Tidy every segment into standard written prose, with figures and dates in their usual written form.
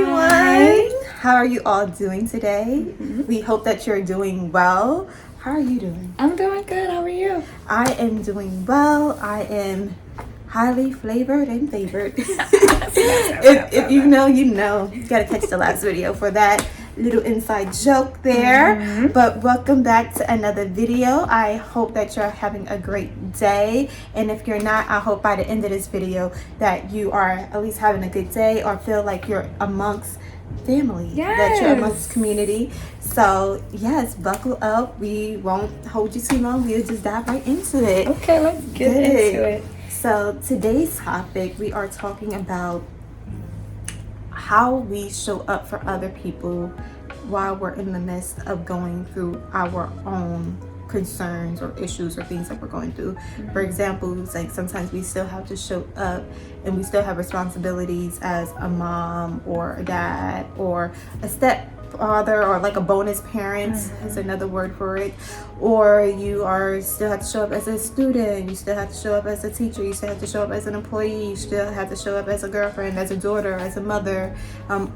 everyone. How are you all doing today? We hope that you're doing well. How are you doing? I'm doing good. How are you? I am doing well. I am highly flavored and favored. if you know, you know. You gotta catch the last video for that little inside joke there. But welcome back to another video. I hope that you're having a great day, and if you're not, I hope by the end of this video that you are at least having a good day or feel like you're amongst family, that you're amongst community. So yes, buckle up. We won't hold you too long. We'll just dive right into it. Okay, let's get into it. So today's topic, we are talking about how we show up for other people while we're in the midst of going through our own concerns or issues or things that we're going through. For example, like sometimes we still have to show up and we still have responsibilities as a mom or a dad or a stepfather or like a bonus parent is another word for it. Or you are still have to show up as a student, you still have to show up as a teacher, you still have to show up as an employee, you still have to show up as a girlfriend, as a daughter, as a mother.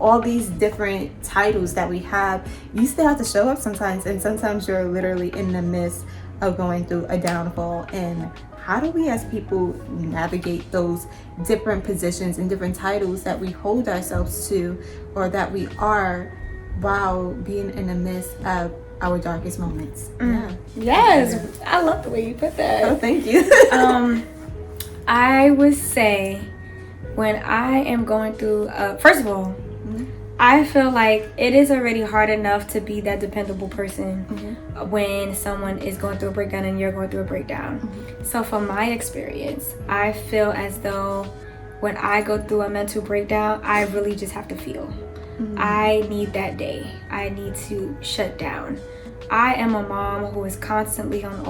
All these different titles that we have, you still have to show up sometimes, and sometimes you're literally in the midst of going through a downfall. And how do we as people navigate those different positions and different titles that we hold ourselves to or that we are while being in the midst of our darkest moments? Yes, I love the way you put that. Oh, thank you. I would say when I am going through, first of all, I feel like it is already hard enough to be that dependable person when someone is going through a breakdown and you're going through a breakdown. So from my experience, I feel as though when I go through a mental breakdown, I really just have to feel. I need that day. I need to shut down. I am a mom who is constantly on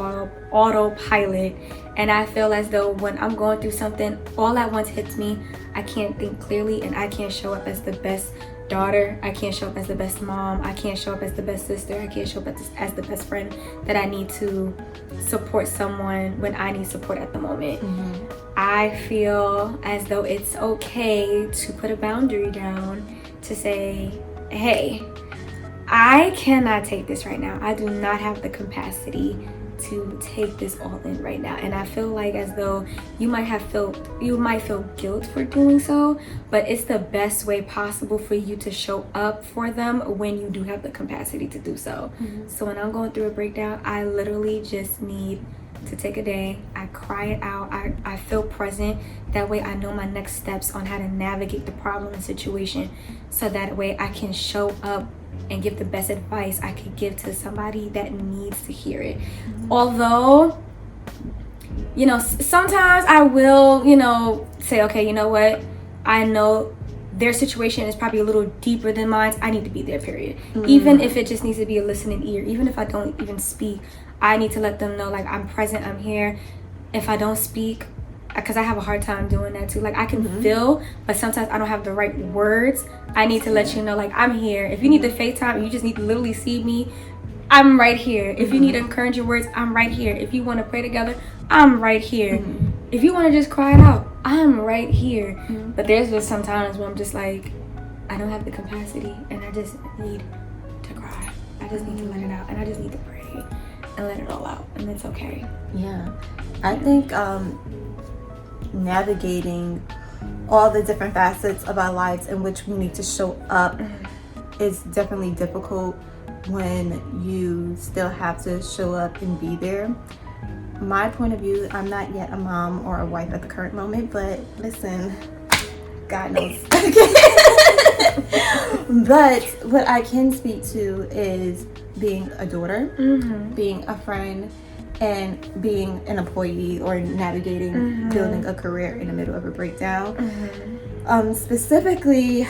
autopilot, and I feel as though when I'm going through something, all at once hits me. I can't think clearly, and I can't show up as the best daughter. I can't show up as the best mom. I can't show up as the best sister. I can't show up as the best friend that I need to support someone when I need support at the moment. I feel as though it's okay to put a boundary down to say, hey, I cannot take this right now. I do not have the capacity to take this all in right now. And I feel like as though you might feel guilt for doing so, but it's the best way possible for you to show up for them when you do have the capacity to do so. So when I'm going through a breakdown, I literally just need to take a day. I cry it out. I feel present. That way I know my next steps on how to navigate the problem and situation, so that way I can show up and give the best advice I could give to somebody that needs to hear it. Although, sometimes I will, say, okay, you know what? I know their situation is probably a little deeper than mine. I need to be there, period. Even if it just needs to be a listening ear, even if I don't even speak, I need to let them know, like, I'm present, I'm here. If I don't speak, because I have a hard time doing that too. Like, I can feel, but sometimes I don't have the right words. I need to let you know, like, I'm here. If you need to FaceTime, you just need to literally see me, I'm right here. If you need encouraging words, I'm right here. If you want to pray together, I'm right here. If you want to just cry it out, I'm right here. But there's just some times where I'm just like, I don't have the capacity, and I just need to cry. I just need to let it out, and I just need to pray and let it all out, and it's okay. I think navigating all the different facets of our lives in which we need to show up is definitely difficult when you still have to show up and be there. My point of view, I'm not yet a mom or a wife at the current moment, but listen, God knows. But what I can speak to is being a daughter, being a friend, and being an employee or navigating building a career in the middle of a breakdown. Specifically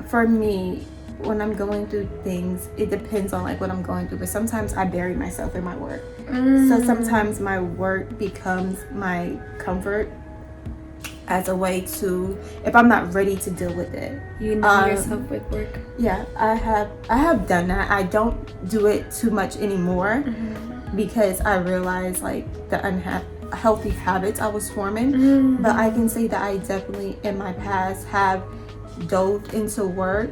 for me, when I'm going through things, it depends on like what I'm going through, but sometimes I bury myself in my work. So sometimes my work becomes my comfort as a way to, if I'm not ready to deal with it. You know yourself with work. Yeah, I have done that. I don't do it too much anymore because I realize like the unhealthy habits I was forming. But I can say that I definitely in my past have dove into work,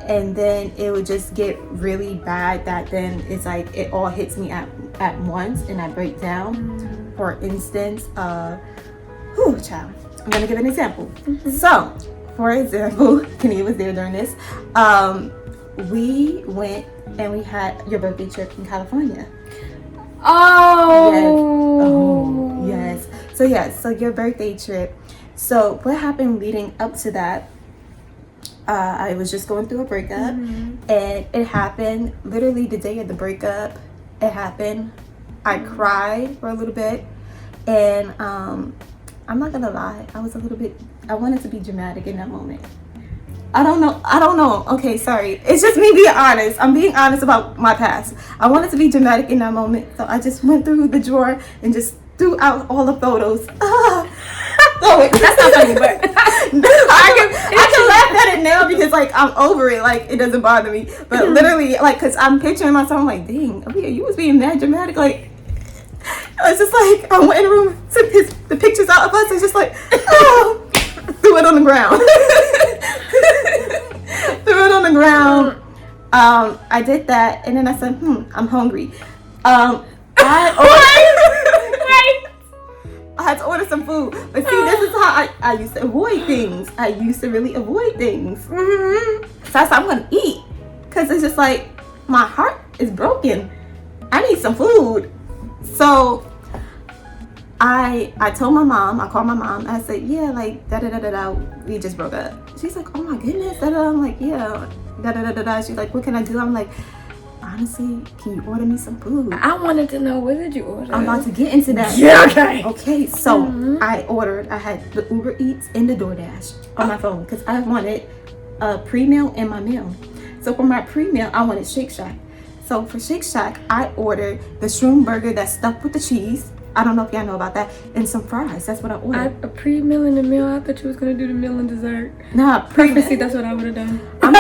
and then it would just get really bad that then it's like it all hits me at once and I break down. For instance, child, I'm gonna give an example. So, for example, Kennia was there during this. We went and we had your birthday trip in California. Oh. Yes. So your birthday trip. So what happened leading up to that? I was just going through a breakup, and it happened literally the day of the breakup. It happened. I cried for a little bit, and I'm not gonna lie, I wanted to be dramatic in that moment. I don't know. Okay, sorry. It's just me being honest. I'm being honest about my past. I wanted to be dramatic in that moment, so I just went through the drawer and just threw out all the photos. That's not funny, but I can laugh at it now because like I'm over it. Like it doesn't bother me. But literally, like, cause I'm picturing myself. I'm like, dang, Aaliyah, you was being mad dramatic. Like it's just like I went in the room, took the pictures out of us, and just like, threw it on the ground. Threw it on the ground. I did that, and then I said, I'm hungry. I had to order some food. But see, this is how I used to avoid things. I used to really avoid things. So I said, I'm going to eat. Because it's just like, my heart is broken. I need some food. So I told my mom, I called my mom. I said, yeah, like, da-da-da-da-da, we just broke up. She's like, oh my goodness, da-da. I'm like, yeah, da-da-da-da-da. She's like, what can I do? I'm like, honestly, can you order me some food? I wanted to know, what did you order? I'm about to get into that. Yeah, okay. Okay, so I had the Uber Eats and the DoorDash on my phone because I wanted a pre-meal and my meal. So for my pre-meal, I wanted Shake Shack. So for Shake Shack, I ordered the shroom burger that's stuffed with the cheese. I don't know if y'all know about that. And some fries. That's what I ordered. A pre-meal and a meal? I thought you was going to do the meal and dessert. Nah, Pregnancy, that's what I would have done. I'm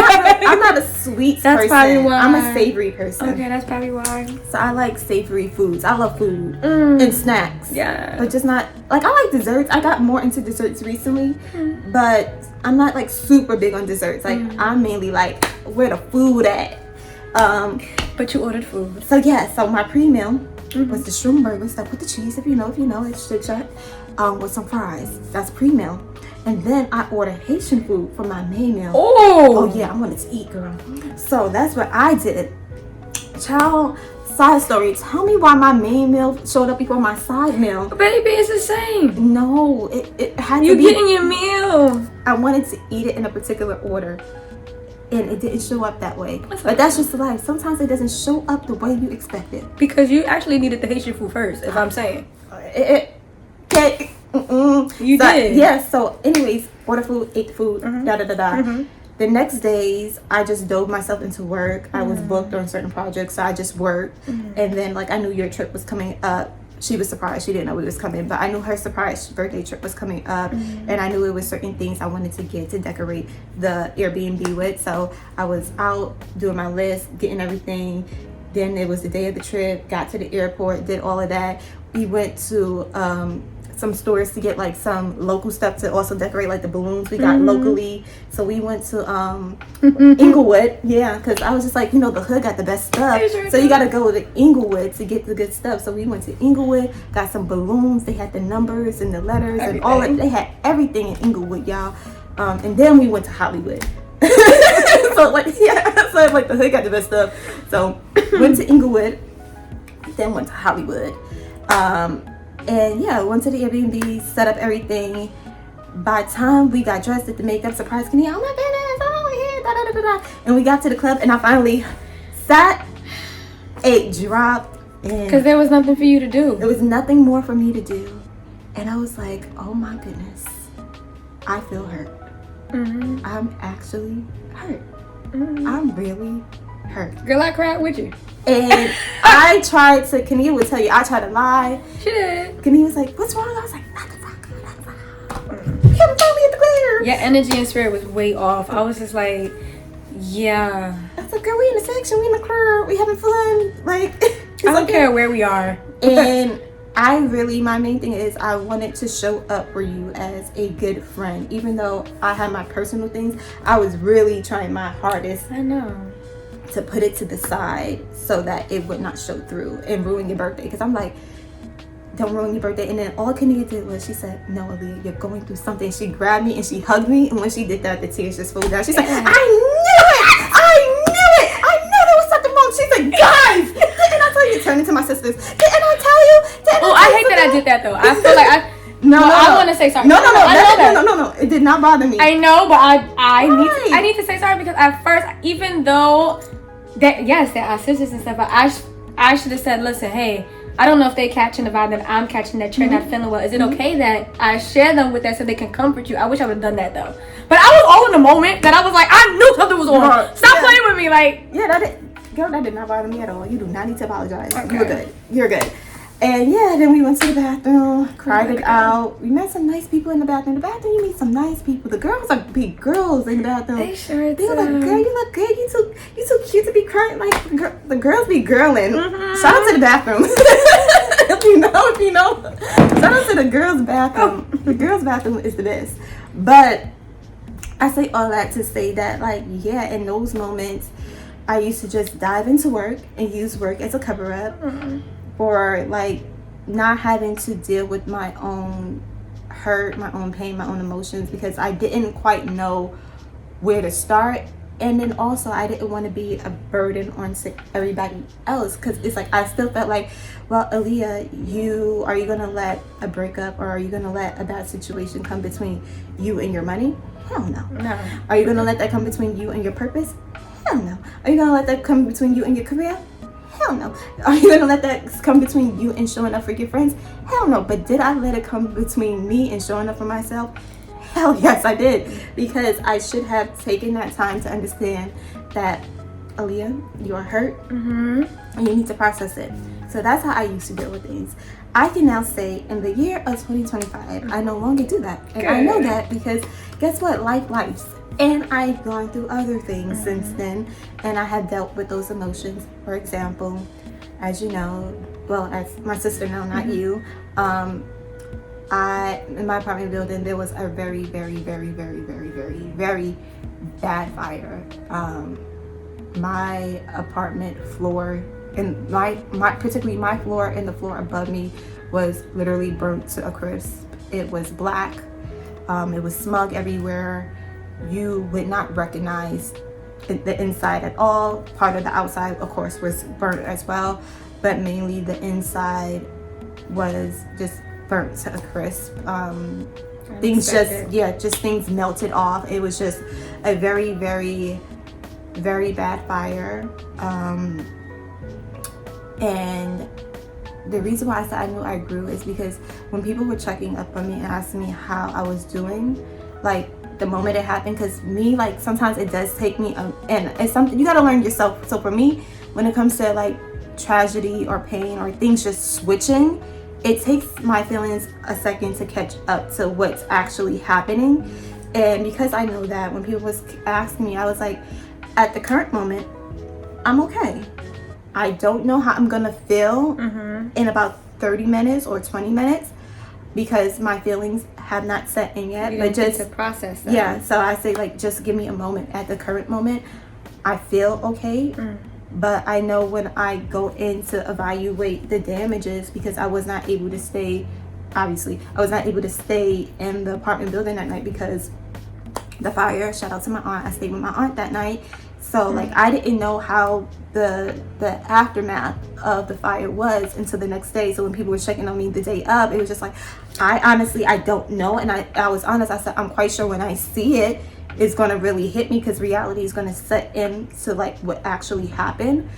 not a sweet that's person. Probably why. I'm a savory person. Okay, that's probably why. So I like savory foods. I love food and snacks. Yeah. But just not, like, I like desserts. I got more into desserts recently. But I'm not, like, super big on desserts. Like, I'm mainly, like, where the food at. But you ordered food. So, yeah. So my pre-meal was the shroom burger stuff with the cheese. If you know, it's Shake Shack. With some fries. That's pre-meal. And then I ordered Haitian food for my main meal. Oh yeah, I wanted to eat, girl. So that's what I did. Child, side story. Tell me why my main meal showed up before my side meal. Baby, it's the same. No, it had to be. You getting your meal. I wanted to eat it in a particular order. And it didn't show up that way. But that's just life. Sometimes it doesn't show up the way you expect it. Because you actually needed the Haitian food first, if I'm saying. You did. Yeah, so anyways, order food, ate the food, da-da-da-da. The next days, I just dove myself into work. I was booked on certain projects, so I just worked. And then, like, I knew your trip was coming up. She was surprised. She didn't know it was coming, but I knew her surprise birthday trip was coming up, and I knew it was certain things I wanted to get to decorate the Airbnb with. So I was out doing my list, getting everything. Then it was the day of the trip. Got to the airport, did all of that. We went to some stores to get like some local stuff to also decorate, like the balloons we got locally. So we went to Inglewood, yeah, because I was just like, the hood got the best stuff, so you got to go to Inglewood to get the good stuff. So we went to Inglewood, got some balloons. They had the numbers and the letters and all of, they had everything in Inglewood, y'all. And then we went to Hollywood. So like, yeah, so like the hood got the best stuff. So went to Inglewood, then went to Hollywood. And yeah, went to the Airbnb, set up everything. By the time we got dressed, did the makeup, surprise Kennia, oh my goodness, oh yeah, da da da da. And we got to the club, and I finally sat, ate, dropped, and because there was nothing for you to do. There was nothing more for me to do, and I was like, oh my goodness, I feel hurt. I'm actually hurt. I'm really hurt. Girl, I cried with you. And I tried to, Kennia would tell you, I tried to lie. She did. Kennia was like, what's wrong? I was like, nothing. You haven't found me at the Claire. Your energy and spirit was way off. I was just like, yeah. I was like, girl, we in the section, we in the club, we having fun. Like, I don't care where we are. And my main thing is I wanted to show up for you as a good friend. Even though I had my personal things, I was really trying my hardest. I know. To put it to the side so that it would not show through and ruin your birthday. Because I'm like, don't ruin your birthday. And then all Kennia did was she said, no, Aaliyah, you're going through something. She grabbed me and she hugged me. And when she did that, the tears just flowed down. She's like, I knew it. I knew there was something wrong. She's like, guys, didn't I tell you? Turning to my sisters, didn't I tell you? I hate that I did that though. I feel like I want to say sorry. No. It did not bother me. I know, but I need to say sorry because at first, even though that they're our sisters and stuff, but I should have said, listen, hey, I don't know if they're catching the vibe that I'm catching, that you're not feeling well. Is it okay that I share them with that so they can comfort you? I wish I would have done that though. But I was all in the moment that I was like, I knew something was wrong. Stop playing with me, like. Yeah, that did not bother me at all. You do not need to apologize. Okay. You're good. And then we went to the bathroom, cried it out. We met some nice people in the bathroom. You meet some nice people. The girls are big girls in the bathroom. They sure do. They were like, girl, you look good. You too cute to be crying. Like, the girls be girling. Shout out to the bathroom. if you know. Shout out to the girls' bathroom. The girls' bathroom is the best. But I say all that to say that, like, in those moments, I used to just dive into work and use work as a cover-up. For like not having to deal with my own hurt, my own pain, my own emotions, because I didn't quite know where to start. And then also I didn't want to be a burden on everybody else, because it's like I still felt like, well, Aaliyah, are you gonna let a breakup or are you gonna let a bad situation come between you and your money? Hell no. Are you gonna let that come between you and your purpose? Hell no. Are you gonna let that come between you and your career? Hell no. Are you gonna let that come between you and showing up for your friends? Hell no. But did I let it come between me and showing up for myself? Hell yes, I did. Because I should have taken that time to understand that, Aaliyah, you are hurt and you need to process it. So that's how I used to deal with things. I can now say in the year of 2025, I no longer do that. And I know that because guess what? Life. And I've gone through other things since then, and I have dealt with those emotions. For example, as you know, well, as my sister know, not you, in my apartment building, there was a very, very, very, very, very, very, very bad fire. My apartment floor, and particularly my floor and the floor above me, was literally burnt to a crisp. It was black. It was smug everywhere. You would not recognize the inside at all. Part of the outside, of course, was burnt as well, but mainly the inside was just burnt to a crisp. Things melted off. It was just a very, very, very bad fire. And the reason why I said I knew I grew is because when people were checking up on me and asking me how I was doing, like, the moment it happened, because me, like, sometimes it does take me and it's something you got to learn yourself. So for me, when it comes to like tragedy or pain or things just switching, it takes my feelings a second to catch up to what's actually happening. And because I know that, when people was asking me, I was like, at the current moment, I'm okay. I don't know how I'm gonna feel in about 30 minutes or 20 minutes, because my feelings have not set in yet. But just to process that. So I say, like, just give me a moment. At the current moment, I feel okay. But I know when I go in to evaluate the damages, because I was not able to stay, obviously, I was not able to stay in the apartment building that night because the fire. Shout out to my aunt. I stayed with my aunt that night. So like, I didn't know how the aftermath of the fire was until the next day. So when people were checking on me the day up, it was just like, I don't know. And I was honest. I said, I'm quite sure when I see it, it's going to really hit me, because reality is going to set into like what actually happened.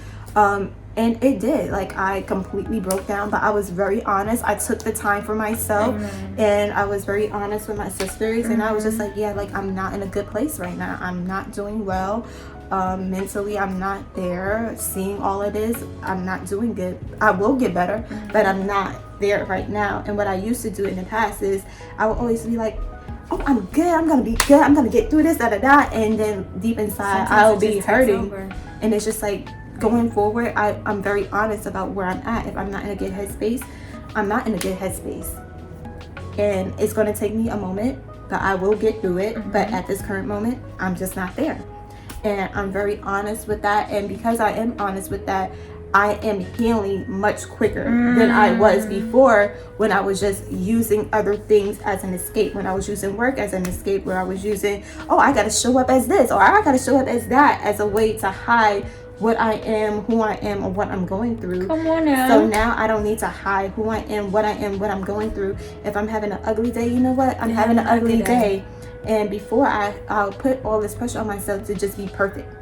And it did. Like, I completely broke down, but I was very honest. I took the time for myself, and I was very honest with my sisters. And I was just like, like, I'm not in a good place right now. I'm not doing well. Mentally, I'm not there. Seeing all of this, I'm not doing good. I will get better, but I'm not there right now. And what I used to do in the past is I would always be like, oh, I'm good. I'm going to be good. I'm going to get through this, And then deep inside, I'll be hurting. And it's just like, going forward, I'm very honest about where I'm at. If I'm not in a good headspace, I'm not in a good headspace. And it's going to take me a moment, but I will get through it. But at this current moment, I'm just not there. And I'm very honest with that. And because I am honest with that, I am healing much quicker than I was before, when I was just using other things as an escape. When I was using work as an escape, where I was using, oh, I got to show up as this, or I got to show up as that, as a way to hide what I am, who I am, or what I'm going through. Come on now. So now I don't need to hide who I am, what I'm going through. If I'm having an ugly day, you know what? I'm having an ugly day. And before I'll put all this pressure on myself to just be perfect.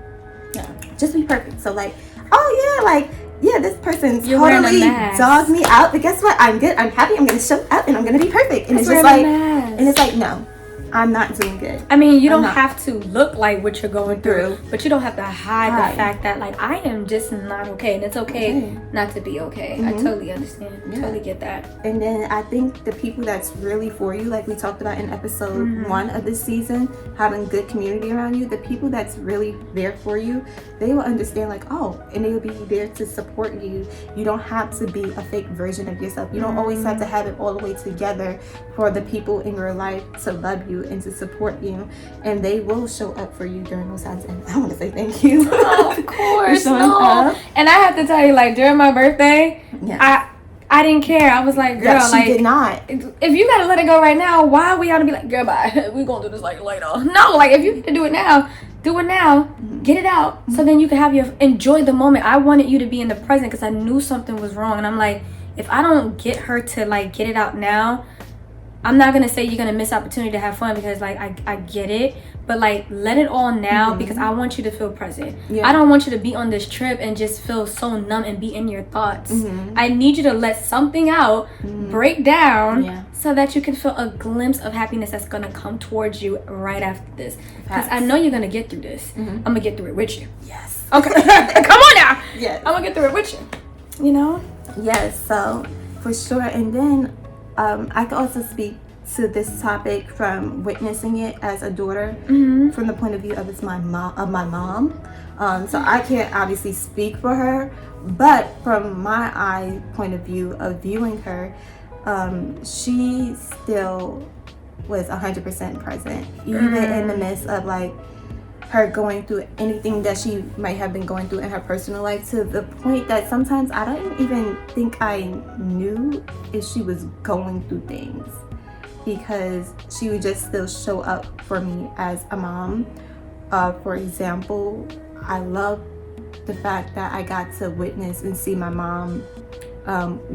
Yeah. Just be perfect. So like, oh yeah, like, yeah, this person totally dogged me out, but guess what? I'm good. I'm happy. I'm going to show up and I'm going to be perfect. And it's just like, and it's like, no, I'm not doing good. I mean, you don't have to look like what you're going through, but you don't have to hide the fact that, like, I am just not okay. And it's okay not to be okay. I totally understand. Totally get that. And then I think the people that's really for you, like we talked about in episode 1 of this season, having good community around you, the people that's really there for you, they will understand, like, oh, and they will be there to support you. You don't have to be a fake version of yourself. You don't always have to have it all the way together for the people in your life to love you and to support you, and they will show up for you during those times. And I want to say thank you. Oh, of course. No. And I have to tell you, like, during my birthday, I didn't care. I was like, girl, she did not. If you gotta let it go right now, why are we ought to be like, girl, bye, we gonna do this like later? No, like, if you need to do it now, do it now. Get it out, so then you can have enjoy the moment. I wanted you to be in the present because I knew something was wrong, and I'm like, if I don't get her to, like, get it out now, I'm not gonna say you're gonna miss opportunity to have fun, because, like, I get it, but, like, let it all now, because I want you to feel present. I don't want you to be on this trip and just feel so numb and be in your thoughts. I need you to let something out, break down, so that you can feel a glimpse of happiness that's gonna come towards you right after this. Because I know you're gonna get through this. I'm gonna get through it with you. Yes. Okay. Come on now. Yes. I'm gonna get through it with you. You know? Yes. So for sure. And then I can also speak to this topic from witnessing it as a daughter, from the point of view of my mom. So I can't obviously speak for her, but from my point of view of viewing her, she still was 100% present, even in the midst of, like, her going through anything that she might have been going through in her personal life, to the point that sometimes I don't even think I knew if she was going through things, because she would just still show up for me as a mom. For example, I love the fact that I got to witness and see my mom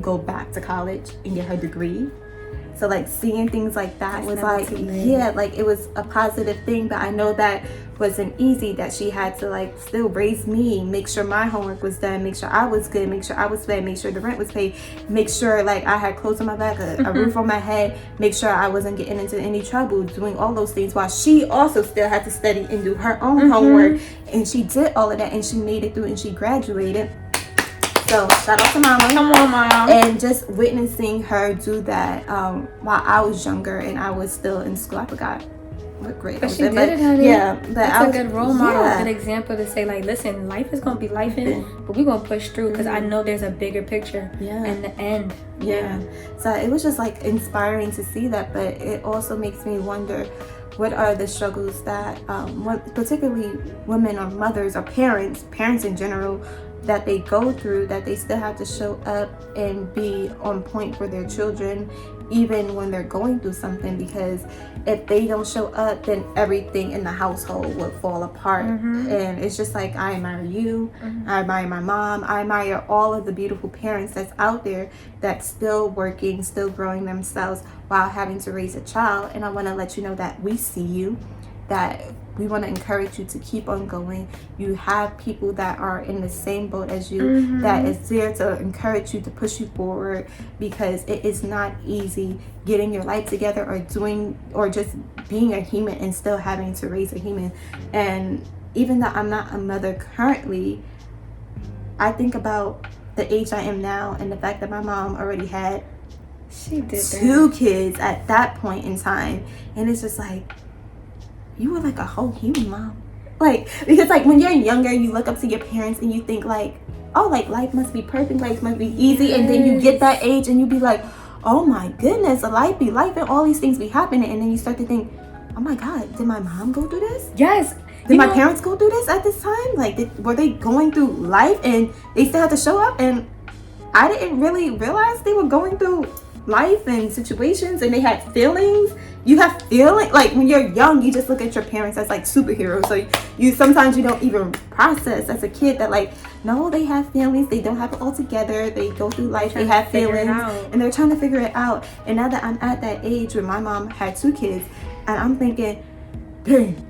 go back to college and get her degree. So, like, seeing things like that was like, yeah, like, it was a positive thing. But I know that wasn't easy, that she had to, like, still raise me, make sure my homework was done, make sure I was good, make sure I was fed, make sure the rent was paid, make sure, like, I had clothes on my back, a roof on my head, make sure I wasn't getting into any trouble, doing all those things, while she also still had to study and do her own homework. And she did all of that, and she made it through, and she graduated. So shout out to mama. Come on, mom. And just witnessing her do that while I was younger and I was still in school. I forgot what grade I was in. But she did it, honey. Yeah, but that's a good role model, a good example to say, like, listen, life is gonna be lifing, but we're gonna push through, because I know there's a bigger picture in the end. Yeah. So it was just, like, inspiring to see that, but it also makes me wonder, what are the struggles that particularly women or mothers or parents in general, that they go through, that they still have to show up and be on point for their children, even when they're going through something, because if they don't show up, then everything in the household will fall apart. And it's just like, I admire you, I admire my mom, I admire all of the beautiful parents that's out there that's still working, still growing themselves while having to raise a child. And I want to let you know that we see you, that we want to encourage you to keep on going. You have people that are in the same boat as you, that is there to encourage you, to push you forward, because it is not easy getting your life together or just being a human and still having to raise a human. And even though I'm not a mother currently, I think about the age I am now and the fact that my mom already had 2 kids at that point in time. And it's just like, you were like a whole human, mom. Like, because, like, when you're younger, you look up to your parents and you think, like, oh, like life must be perfect, life must be easy. And then you get that age and you be like, oh my goodness, life and all these things be happening. And then you start to think, oh my God, did my mom go through this? Yes. Did my parents go through this at this time? Like, were they going through life and they still had to show up? And I didn't really realize they were going through life and situations, and they had feelings. You have feelings. Like, when you're young, you just look at your parents as like superheroes. So you sometimes you don't even process as a kid that, like, no, they have feelings. They don't have it all together. They go through life. They have feelings, and they're trying to figure it out. And now that I'm at that age where my mom had 2 kids, and I'm thinking, dang,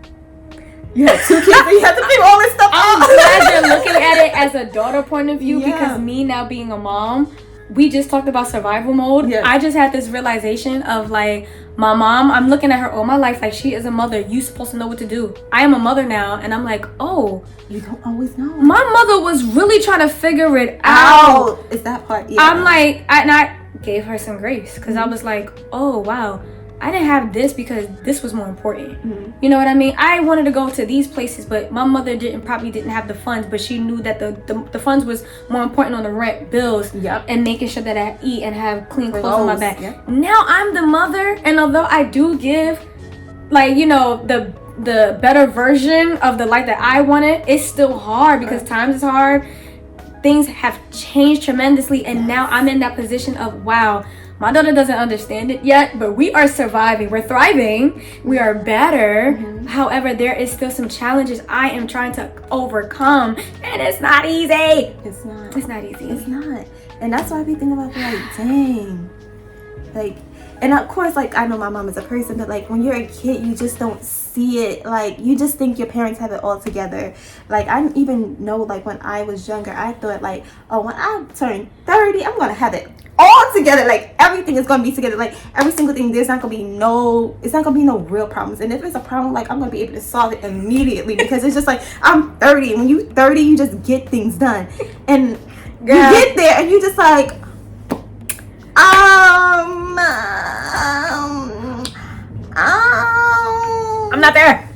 you had 2 kids and you have to figure all this stuff out. I'm glad you're looking at it as a daughter point of view, because me now being a mom, we just talked about survival mode. Yeah. I just had this realization of, like, my mom, I'm looking at her all my life like she is a mother. You supposed to know what to do. I am a mother now, and I'm like, oh, you don't always know. My mother was really trying to figure it out. Is that part? Yeah. I'm like, I gave her some grace, because I was like, oh wow, I didn't have this because this was more important. You know what I mean? I wanted to go to these places, but my mother probably didn't have the funds, but she knew that the funds was more important on the rent, bills, and making sure that I eat and have clean clothes on my back. Now I'm the mother, and although I do give, like, you know, the better version of the life that I wanted, it's still hard because times is hard. Things have changed tremendously, and now I'm in that position of, wow, my daughter doesn't understand it yet, but we are surviving. We're thriving. We are better. However, there is still some challenges I am trying to overcome, and it's not easy. It's not. It's not easy. It's not. And that's why I be thinking about, like, dang. Like, and of course, like, I know my mom is a person, but, like, when you're a kid, you just don't see it. Like, you just think your parents have it all together. Like, I even know, like, when I was younger, I thought, like, oh, when I turn 30, I'm going to have it all together. Like, everything is going to be together. Like, every single thing, it's not going to be no real problems. And if it's a problem, like, I'm going to be able to solve it immediately, because it's just like, I'm 30. When you 30, you just get things done. And you get there and you just like, I'm not there.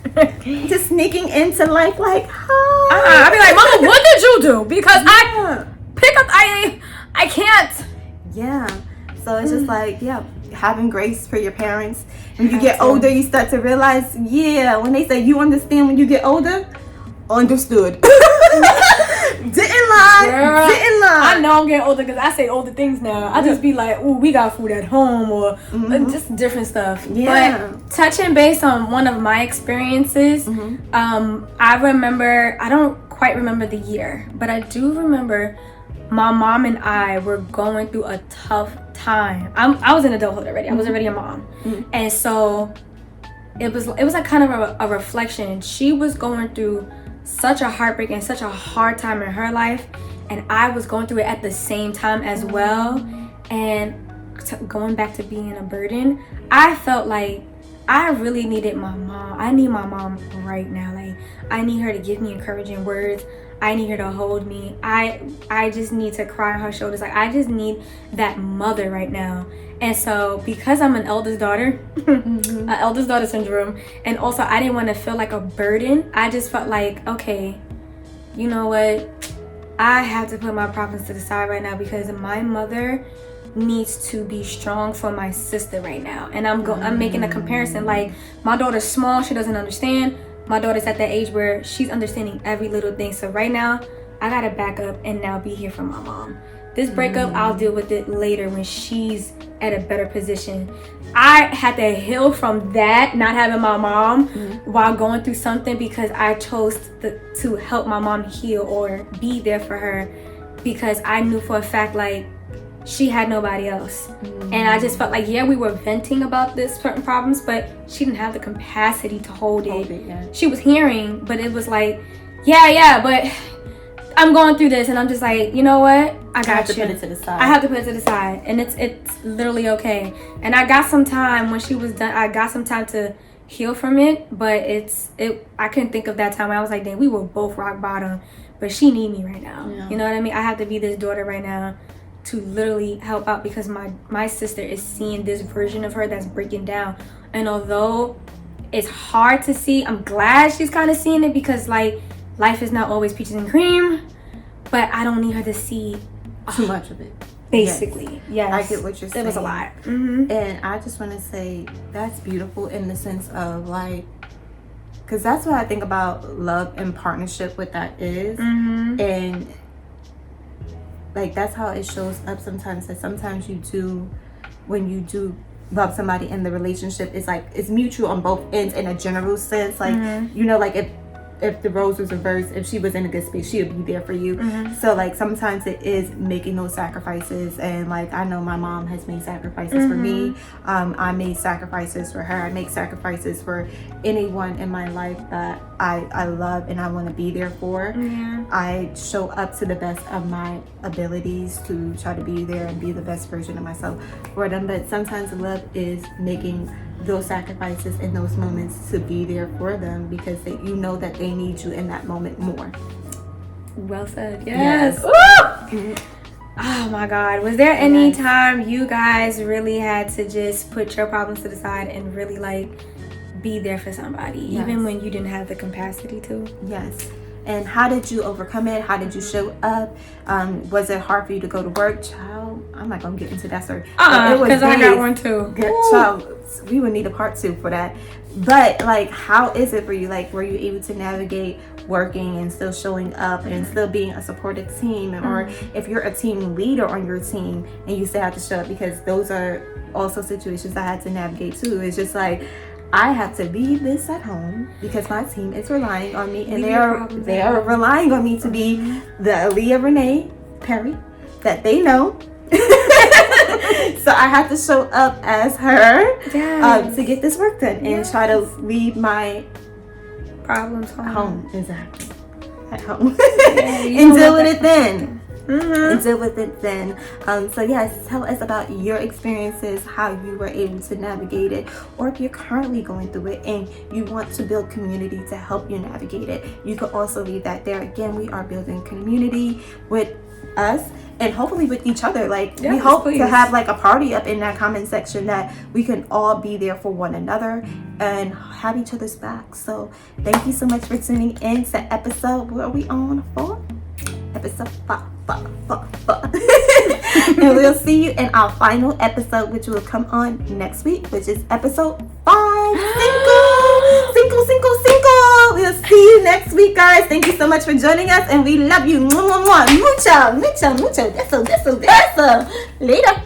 Just sneaking into life like, I'd be like, Mama, what did you do? Because I pick up, I can't. Yeah. So it's just like, having grace for your parents. When you get older, you start to realize, when they say you understand when you get older, understood. Didn't lie. Girl, didn't lie. I know I'm getting older because I say older things now. I just be like, ooh, we got food at home, or just different stuff. Yeah. But touching base on one of my experiences, I remember, I don't quite remember the year, but I do remember my mom and I were going through a tough time. I was in adulthood already. I was already a mom. And so it was like kind of a reflection. She was going through such a heartbreak and such a hard time in her life, and I was going through it at the same time as well. And going back to being a burden, I felt like I really needed my mom. I need my mom right now. Like, I need her to give me encouraging words. I need her to hold me. I just need to cry on her shoulders. Like, I just need that mother right now. And so, because I'm an eldest daughter, eldest daughter syndrome, and also I didn't want to feel like a burden, I just felt like, okay, you know what? I have to put my problems to the side right now, because my mother needs to be strong for my sister right now. And I'm making a comparison. Like, my daughter's small, she doesn't understand. My daughter's at that age where she's understanding every little thing. So right now, I gotta back up and now be here for my mom. This breakup, I'll deal with it later when she's at a better position. I had to heal from that, not having my mom while going through something, because I chose to help my mom heal or be there for her, because I knew for a fact, like, she had nobody else. And I just felt like, we were venting about this certain problems, but she didn't have the capacity to hold it. She was hearing, but it was like, but I'm going through this, and I'm just like, you know what? I have to put it to the side. I have to put it to the side, and it's literally okay. And I got some time when she was done. I got some time to heal from it, but I couldn't think of that time when I was like, dang, we were both rock bottom, but she need me right now. You know what I mean? I have to be this daughter right now to literally help out, because my sister is seeing this version of her that's breaking down. And although it's hard to see, I'm glad she's kind of seeing it, because, like, life is not always peaches and cream, but I don't need her to see too much of it. Basically, yes. I get what you're saying. It was a lot. Mm-hmm. And I just want to say that's beautiful in the sense of like, because that's what I think about love and partnership, what that is. Mm-hmm. And like, that's how it shows up sometimes. That sometimes you do, when you do love somebody in the relationship, it's like, it's mutual on both ends in a general sense. Like, you know, like if the roles was reversed, if she was in a good space, she would be there for you. So like sometimes it is making those sacrifices, and like I know my mom has made sacrifices for me. I made sacrifices for her. I make sacrifices for anyone in my life that I love and I want to be there for. I show up to the best of my abilities to try to be there and be the best version of myself for them. But sometimes love is making those sacrifices in those moments to be there for them, because you know that they need you in that moment more. Well said. Yes. Oh my God. Was there any time you guys really had to just put your problems to the side and really like be there for somebody, even when you didn't have the capacity to? Yes. And how did you overcome it? How did you show up? Was it hard for you to go to work? Child, I'm not going to get into that story. Because I got one too. Child, we would need a part 2 for that. But like, how is it for you? Like, were you able to navigate working and still showing up and still being a supportive team? Or if you're a team leader on your team and you still have to show up, because those are also situations I had to navigate too. It's just like, I have to leave this at home because my team is relying on me, and they are relying on me to be the Aaliyah Renee Perry that they know. So I have to show up as her to get this work done and try to leave my problems home. Exactly. At home. And deal with it then. And deal with it then. So yes, tell us about your experiences, how you were able to navigate it, or if you're currently going through it and you want to build community to help you navigate it, you could also leave that there. Again, we are building community with us and hopefully with each other. Like, we hope to have like a party up in that comment section that we can all be there for one another and have each other's back. So thank you so much for tuning in to episode, what are we on for? Episode 5. And we'll see you in our final episode, which will come on next week, which is episode 5. Single. We'll see you next week, guys. Thank you so much for joining us, and we love you. Mucho. That's so. Later.